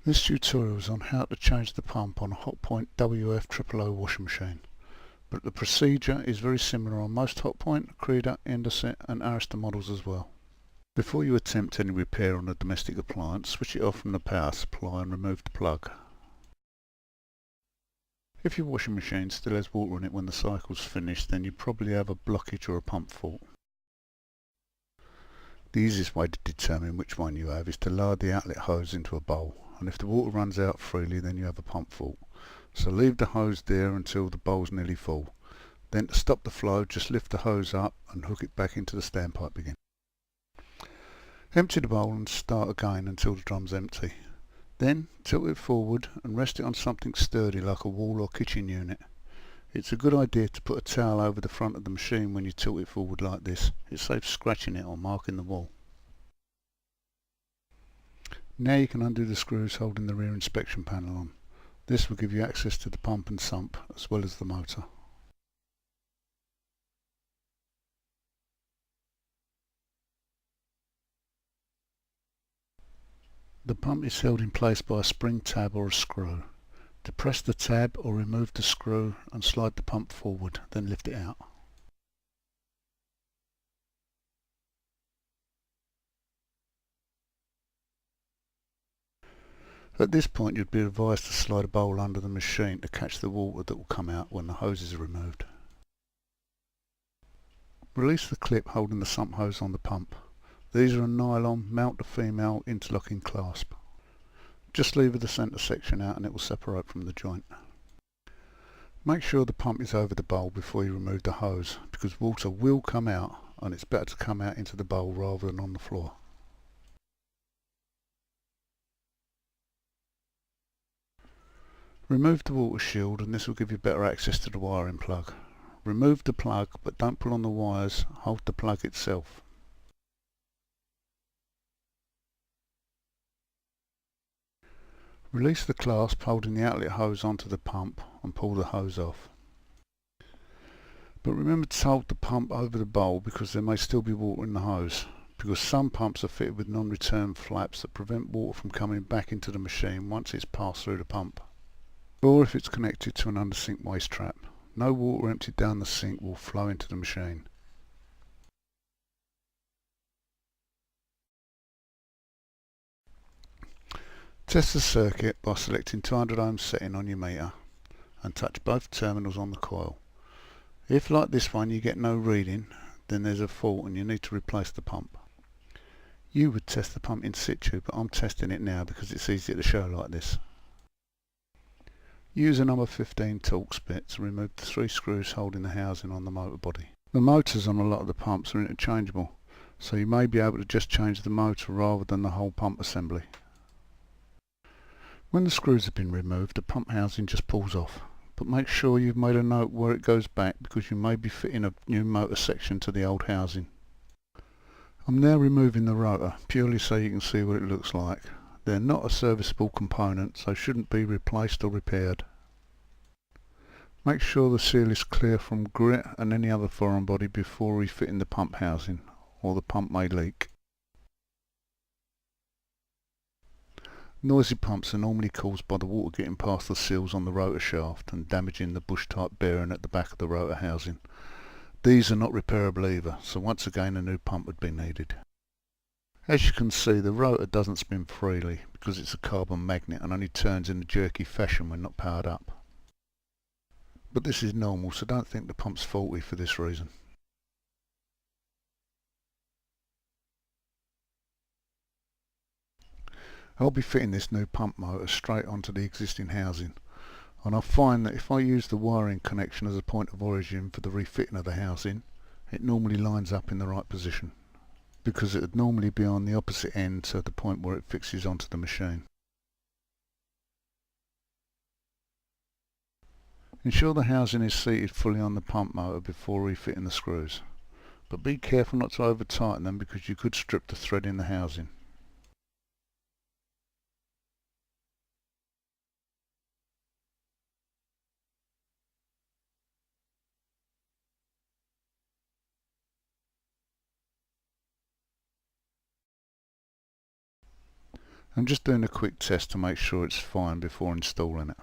This tutorial is on how to change the pump on a Hotpoint WF000 washing machine, but the procedure is very similar on most Hotpoint, Creda, Indesit and Arista models as well. Before you attempt any repair on a domestic appliance, switch it off from the power supply and remove the plug. If your washing machine still has water in it when the cycle's finished, then you probably have a blockage or a pump fault. The easiest way to determine which one you have is to lower the outlet hose into a bowl, and if the water runs out freely then you have a pump fault. So leave the hose there until the bowl's nearly full. Then to stop the flow, just lift the hose up and hook it back into the standpipe again. Empty the bowl and start again until the drum's empty. Then tilt it forward and rest it on something sturdy like a wall or kitchen unit. It's a good idea to put a towel over the front of the machine when you tilt it forward like this. It saves scratching it or marking the wall. Now you can undo the screws holding the rear inspection panel on. This will give you access to the pump and sump as well as the motor. The pump is held in place by a spring tab or a screw. Depress the tab or remove the screw and slide the pump forward, then lift it out. At this point you'd be advised to slide a bowl under the machine to catch the water that will come out when the hoses are removed. Release the clip holding the sump hose on the pump. These are a nylon male-to-female interlocking clasp. Just lever the centre section out and it will separate from the joint. Make sure the pump is over the bowl before you remove the hose, because water will come out and it's better to come out into the bowl rather than on the floor. Remove the water shield and this will give you better access to the wiring plug. Remove the plug but don't pull on the wires, hold the plug itself. Release the clasp holding the outlet hose onto the pump and pull the hose off. But remember to hold the pump over the bowl because there may still be water in the hose, because some pumps are fitted with non-return flaps that prevent water from coming back into the machine once it's passed through the pump. Or if it's connected to an under-sink waste trap. No water emptied down the sink will flow into the machine. Test the circuit by selecting 200 ohm setting on your meter and touch both terminals on the coil. If like this one you get no reading, then there's a fault and you need to replace the pump. You would test the pump in situ, but I'm testing it now because it's easier to show like this. Use a number 15 Torx bit to remove the 3 screws holding the housing on the motor body. The motors on a lot of the pumps are interchangeable, so you may be able to just change the motor rather than the whole pump assembly. When the screws have been removed, the pump housing just pulls off, but make sure you've made a note where it goes back because you may be fitting a new motor section to the old housing. I'm now removing the rotor purely so you can see what it looks like. They're not a serviceable component, so shouldn't be replaced or repaired. Make sure the seal is clear from grit and any other foreign body before refitting the pump housing, or the pump may leak. Noisy pumps are normally caused by the water getting past the seals on the rotor shaft and damaging the bush type bearing at the back of the rotor housing. These are not repairable either, so once again a new pump would be needed. As you can see, the rotor doesn't spin freely because it's a carbon magnet and only turns in a jerky fashion when not powered up. But this is normal, so don't think the pump's faulty for this reason. I'll be fitting this new pump motor straight onto the existing housing, and I find that if I use the wiring connection as a point of origin for the refitting of the housing, it normally lines up in the right position, because it would normally be on the opposite end to the point where it fixes onto the machine. Ensure the housing is seated fully on the pump motor before refitting the screws, but be careful not to over tighten them because you could strip the thread in the housing. I'm just doing a quick test to make sure it's fine before installing it.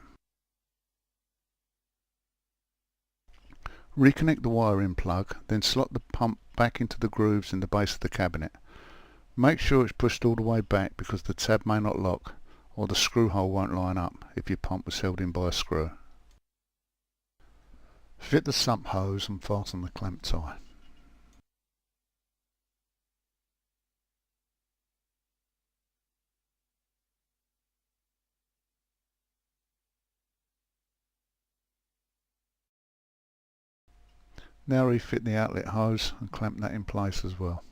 Reconnect the wire-in plug, then slot the pump back into the grooves in the base of the cabinet. Make sure it's pushed all the way back because the tab may not lock or the screw hole won't line up if your pump was held in by a screw. Fit the sump hose and fasten the clamp tie. Now refit the outlet hose and clamp that in place as well.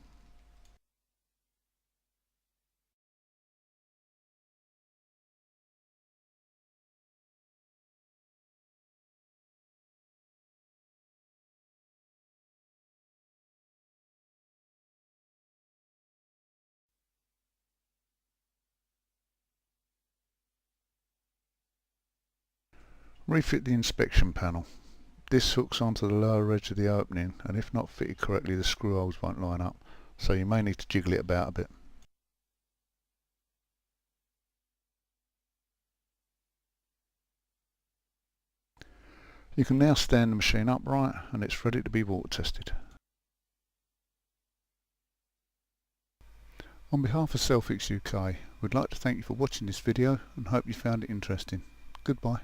Refit the inspection panel. This hooks onto the lower edge of the opening, and if not fitted correctly the screw holes won't line up, so you may need to jiggle it about a bit. You can now stand the machine upright and it's ready to be water tested. On behalf of Selfix UK, we'd like to thank you for watching this video and hope you found it interesting. Goodbye.